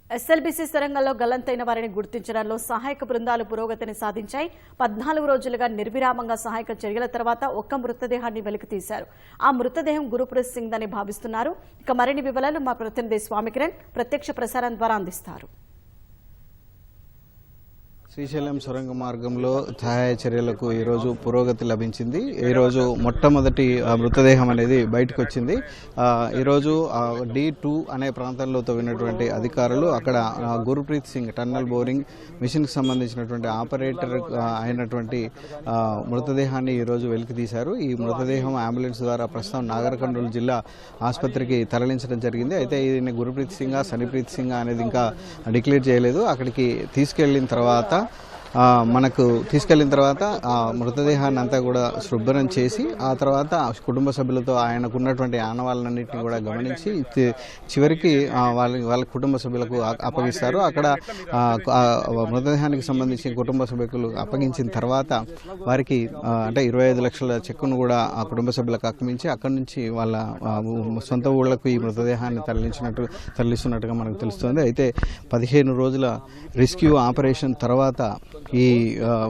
SLBC సొరంగంలో గల్లంతైన వారిని గుర్తించడంలో సహాయక బృందాలు పురోగతిని సాధించాయి. 14 రోజులుగా నిర్విరామంగా సహాయక చర్యల తర్వాత ఒక్క మృతదేహాన్ని వెలికితీశారు. ఆ మృతదేహం గురుప్రీత్ సింగ్ అని భావిస్తున్నారు. ఇక మరిన్ని వివరాలు మా ప్రతినిధి స్వామికిరణ్ ప్రత్యక్ష ప్రసారం ద్వారా అందిస్తారు. శ్రీశైలం సొరంగ మార్గంలో సహాయ చర్యలకు ఈరోజు పురోగతి లభించింది. ఈరోజు మొట్టమొదటి మృతదేహం అనేది బయటకు వచ్చింది. ఈరోజు D2 అనే ప్రాంతంలో తవ్వినటువంటి అధికారులు అక్కడ గురుప్రీత్ సింగ్ టన్నల్ బోరింగ్ మిషన్కి సంబంధించినటువంటి ఆపరేటర్ అయినటువంటి మృతదేహాన్ని ఈరోజు వెలికి తీశారు. ఈ మృతదేహం అంబులెన్స్ ద్వారా ప్రస్తుతం నాగర్ కర్నూలు జిల్లా ఆసుపత్రికి తరలించడం జరిగింది. అయితే ఇది గురుప్రీత్ సింగ్ సనిప్రీత్ సింగ్ అనేది ఇంకా డిక్లేర్ చేయలేదు. అక్కడికి తీసుకెళ్లిన తర్వాత ఆ మృతదేహాన్ని అంతా కూడా శుభ్రం చేసి ఆ తర్వాత కుటుంబ సభ్యులతో ఆయనకు ఉన్నటువంటి ఆనవాళ్ళన్నింటినీ కూడా గమనించి చివరికి వాళ్ళ కుటుంబ సభ్యులకు అప్పగిస్తారు. అక్కడ మృతదేహానికి సంబంధించి కుటుంబ సభ్యులు అప్పగించిన తర్వాత వారికి అంటే 25 లక్షల చెక్కును కూడా ఆ కుటుంబ సభ్యులకు అప్పగించి అక్కడి నుంచి వాళ్ళ సొంత ఊళ్లకు ఈ మృతదేహాన్ని తరలిస్తున్నట్టుగా మనకు తెలుస్తుంది. అయితే 15 రోజుల రెస్క్యూ ఆపరేషన్ తర్వాత ఈ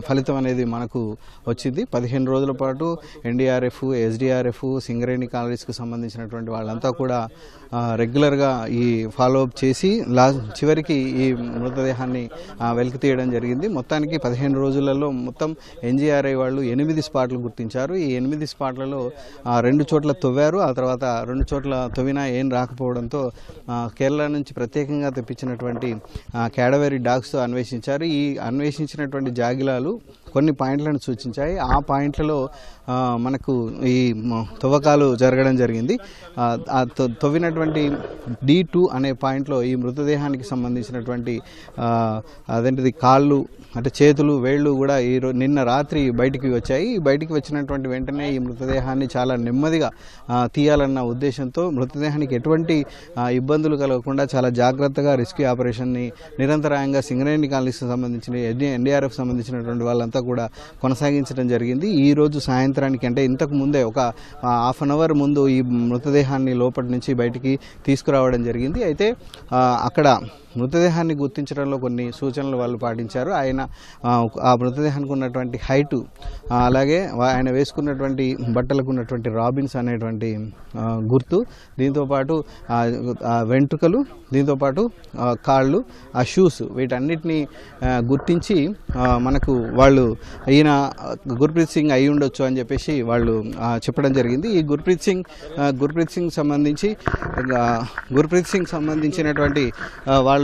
ఫలితం అనేది మనకు వచ్చింది. 15 రోజుల పాటు NDRF, SDRF, సింగరేణి కాలనీస్కు సంబంధించినటువంటి వాళ్ళంతా కూడా రెగ్యులర్గా ఈ ఫాలోఅప్ చేసి చివరికి ఈ మృతదేహాన్ని వెలికి తీయడం జరిగింది. మొత్తానికి 15 రోజులలో మొత్తం NGRI వాళ్ళు 8 స్పాట్లు గుర్తించారు. ఈ 8 స్పాట్లలో 2 చోట్ల తవ్వారు. ఆ తర్వాత 2 చోట్ల తవ్వినా ఏం రాకపోవడంతో కేరళ నుంచి ప్రత్యేకంగా తెప్పించినటువంటి క్యాడవరీ డాగ్స్తో అన్వేషించారు. ఈ అన్వేషించినటువంటి జాగిలాలు కొన్ని పాయింట్లను సూచించాయి. ఆ పాయింట్లలో మనకు ఈ తవ్వకాలు జరగడం జరిగింది. తవ్వినటువంటి D2 అనే పాయింట్లో ఈ మృతదేహానికి సంబంధించినటువంటి అదేంటిది కాళ్ళు అంటే చేతులు వేళ్ళు కూడా నిన్న రాత్రి బయటికి వచ్చాయి. బయటికి వచ్చినటువంటి వెంటనే ఈ మృతదేహాన్ని చాలా నెమ్మదిగా తీయాలన్న ఉద్దేశంతో మృతదేహానికి ఎటువంటి ఇబ్బందులు కలగకుండా చాలా జాగ్రత్తగా రెస్క్యూ ఆపరేషన్ని నిరంతరాయంగా సింగరేణి కాలనీకి సంబంధించిన NDRF సంబంధించినటువంటి వాళ్ళంతా కూడా కొనసాగించడం జరిగింది. ఈ రోజు సాయంత్రానికి అంటే ఇంతకు ముందే ఒక హాఫ్ అన్ అవర్ ముందు ఈ మృతదేహాన్ని లోపటి నుంచి బయటికి తీసుకురావడం జరిగింది. అయితే అక్కడ మృతదేహాన్ని గుర్తించడంలో కొన్ని సూచనలు వాళ్ళు పాటించారు. ఆ మృతదేహానికి ఉన్నటువంటి హైటు అలాగే ఆయన వేసుకున్నటువంటి బట్టలకు ఉన్నటువంటి రాబిన్స్ అనేటువంటి గుర్తు, దీంతోపాటు వెంట్రుకలు, దీంతోపాటు కాళ్ళు, ఆ షూస్, వీటన్నిటిని గుర్తించి మనకు వాళ్ళు ఈయన గుర్ప్రీత్ సింగ్ అయి ఉండొచ్చు అని చెప్పేసి వాళ్ళు చెప్పడం జరిగింది. ఈ గుర్ప్రీత్ సింగ్ సంబంధించినటువంటి వాళ్ళు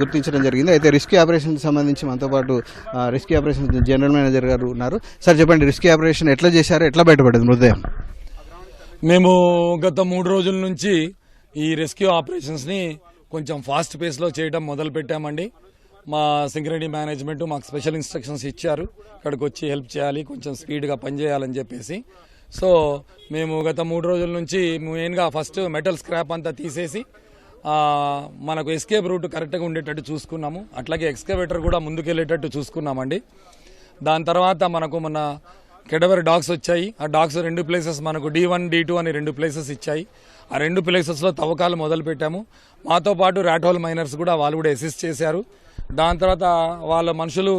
గుర్తించడం జరిగింది. అయితే రెస్క్యూ ఆపరేషన్ సంబంధించి మనతో పాటు రెస్క్యూ ఆపరేషన్ జనరల్ మేనేజర్ గారు ఉన్నారు. సార్ చెప్పండి, రెస్క్యూ ఆపరేషన్ ఎట్లా చేశారు, ఎట్లా బయటపడింది మృతదేహం? మేము గత 3 రోజుల నుంచి ఈ రెస్క్యూ ఆపరేషన్స్ని కొంచెం ఫాస్ట్ పేస్లో చేయడం మొదలు పెట్టామండి. మా సింగరేణి మేనేజ్మెంట్ మాకు స్పెషల్ ఇన్స్ట్రక్షన్స్ ఇచ్చారు, ఇక్కడికి వచ్చి హెల్ప్ చేయాలి, కొంచెం స్పీడ్గా పనిచేయాలని చెప్పేసి. సో మేము గత 3 రోజుల నుంచి మెయిన్గా ఫస్ట్ మెటల్ స్క్రాప్ అంతా తీసేసి మనకు ఎస్కేప్ రూట్ కరెక్ట్గా ఉండేటట్టు చూసుకున్నాము. అట్లాగే ఎక్స్కవేటర్ కూడా ముందుకెళ్ళేటట్టు చూసుకున్నామండి. దాని తర్వాత మనకు మన కెడవర్ డాగ్స్ వచ్చాయి. ఆ డాగ్స్ 2 ప్లేసెస్ మనకు D1, D2 అని 2 ప్లేసెస్ ఇచ్చాయి. ఆ 2 ప్లేసెస్లో తవ్వకాలు మొదలు పెట్టాము. మాతో పాటు ర్యాట్ హోల్ మైనర్స్ కూడా వాళ్ళు కూడా అసిస్ట్ చేశారు. దాని తర్వాత వాళ్ళ మనుషులు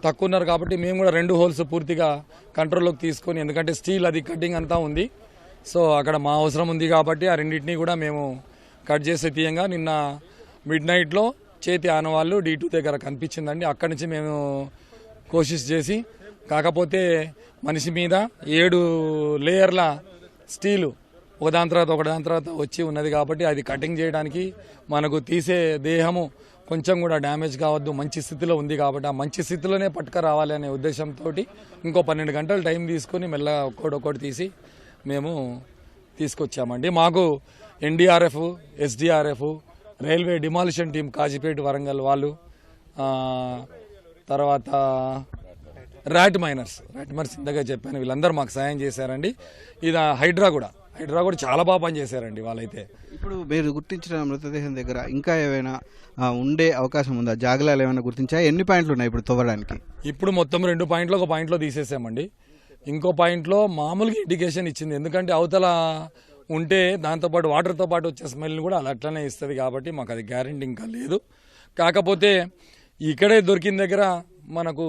తక్కువ ఉన్నారు కాబట్టి మేము కూడా 2 హోల్స్ పూర్తిగా కంట్రోల్లోకి తీసుకొని, ఎందుకంటే స్టీల్ అది కటింగ్ అంతా ఉంది, సో అక్కడ మా అవసరం ఉంది కాబట్టి ఆ రెండింటినీ కూడా మేము కట్ చేసే తీయంగా నిన్న మిడ్నైట్లో చేతి ఆనవాళ్ళు D2 దగ్గర కనిపించిందండి. అక్కడి నుంచి మేము కోషిష్ చేసి, కాకపోతే మనిషి మీద 7 లేయర్ల స్టీలు ఒకదాని తర్వాత వచ్చి ఉన్నది కాబట్టి అది కటింగ్ చేయడానికి మనకు తీసే దేహము కొంచెం కూడా డ్యామేజ్ కావద్దు, మంచి స్థితిలో ఉంది కాబట్టి ఆ మంచి స్థితిలోనే పట్టుక రావాలి అనే ఉద్దేశంతో ఇంకో 12 గంటలు టైం తీసుకొని మెల్లగా ఒక్కొక్కటి తీసి మేము తీసుకొచ్చామండి. మాకు NDRF, SDRF, railway demolition team Kazipet Warangal వాళ్ళు, తర్వాత ర్యాట్ మైనర్స్ ఇందాక చెప్పాను, వీళ్ళందరూ మాకు సాయం చేశారండి. ఇది హైడ్రా కూడా చాలా బాగా పనిచేశారండి వాళ్ళైతే. ఇప్పుడు మీరు గుర్తించిన మృతదేహం దగ్గర ఇంకా ఏమైనా ఉండే అవకాశం ఉందా? జాగలాలు ఏమైనా గుర్తించా? ఎన్ని పాయింట్లు ఉన్నాయి ఇప్పుడు తవ్వడానికి? ఇప్పుడు మొత్తం 2 పాయింట్లు ఒక పాయింట్లో తీసేసామండి. ఇంకో పాయింట్లో మామూలుగా ఇండికేషన్ ఇచ్చింది, ఎందుకంటే అవతల ఉంటే దాంతోపాటు వాటర్తో పాటు వచ్చే స్మెల్ కూడా అలా అట్లనే ఇస్తుంది కాబట్టి మాకు అది గ్యారెంటీ ఇంకా లేదు. కాకపోతే ఇక్కడే దొరికిన దగ్గర మనకు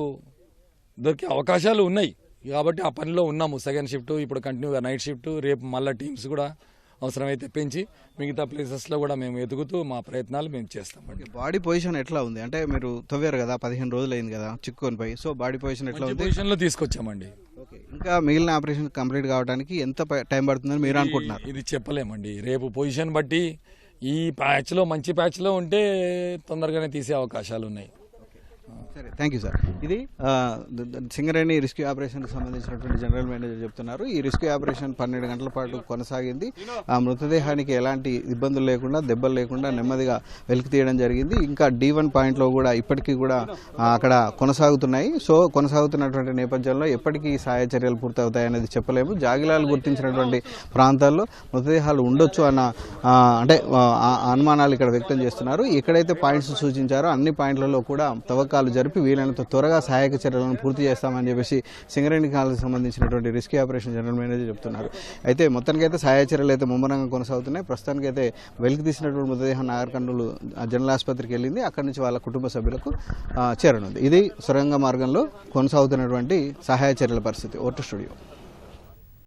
దొరికే అవకాశాలు ఉన్నాయి కాబట్టి ఆ పనిలో ఉన్నాము. సెకండ్ షిఫ్ట్ ఇప్పుడు కంటిన్యూగా నైట్ షిఫ్ట్, రేపు మళ్ళీ టీమ్స్ కూడా అవసరమైతే పెంచి మిగతా ప్లేసెస్లో కూడా మేము ఎదుగుతూ మా ప్రయత్నాలు మేము చేస్తామండి. బాడీ పొజిషన్ ఎట్లా ఉంది? అంటే మీరు తవ్వారు కదా, 15 రోజులు అయింది కదా చిక్కుకొనిపై, సో బాడీ పొజిషన్ ఎట్లా ఉంది? పొజిషన్లో తీసుకొచ్చామండి. ఓకే, ఇంకా మిగిలిన ఆపరేషన్ కంప్లీట్ కావడానికి ఎంత టైం పడుతుందని మీరు అనుకుంటున్నారు? ఇది చెప్పలేమండి. రేపు పొజిషన్ బట్టి ఈ ప్యాచ్లో మంచి ప్యాచ్లో ఉంటే తొందరగానే తీసే అవకాశాలు ఉన్నాయి. సరే, థ్యాంక్ యూ సార్. ఇది సింగరేణి రెస్క్యూ ఆపరేషన్కి సంబంధించినటువంటి జనరల్ మేనేజర్ చెప్తున్నారు. ఈ రెస్క్యూ ఆపరేషన్ 12 గంటల పాటు కొనసాగింది. ఆ మృతదేహానికి ఎలాంటి ఇబ్బందులు లేకుండా, దెబ్బలు లేకుండా నెమ్మదిగా వెలికి తీయడం జరిగింది. ఇంకా D1 పాయింట్లో కూడా ఇప్పటికీ కూడా అక్కడ కొనసాగుతున్నాయి. సో కొనసాగుతున్నటువంటి నేపథ్యంలో ఎప్పటికీ సహాయ చర్యలు పూర్తవుతాయనేది చెప్పలేము. జాగిలాలు గుర్తించినటువంటి ప్రాంతాల్లో మృతదేహాలు ఉండొచ్చు అన్న అనుమానాలు ఇక్కడ వ్యక్తం చేస్తున్నారు. ఎక్కడైతే పాయింట్స్ సూచించారో అన్ని పాయింట్లలో కూడా తవ్వకాలు జరిపి వీలైనంత త్వరగా సహాయక చర్యలను పూర్తి చేస్తామని చెప్పేసి సింగరేణి కాలనీకి సంబంధించినటువంటి రెస్క్యూ ఆపరేషన్ జనరల్ మేనేజర్ చెప్తున్నారు. అయితే మొత్తానికైతే సహాయ చర్యలు అయితే ముమ్మరంగా కొనసాగుతున్నాయి. ప్రస్తుతానికైతే వెలికి తీసినటువంటి మృతదేహం నాగర్ కర్నూలు జనరల్ ఆసుపత్రికి వెళ్ళింది. అక్కడి నుంచి వాళ్ళ కుటుంబ సభ్యులకు చేరనుంది. ఇది సొరంగ మార్గంలో కొనసాగుతున్నటువంటి సహాయ చర్యల పరిస్థితి. Vote studio.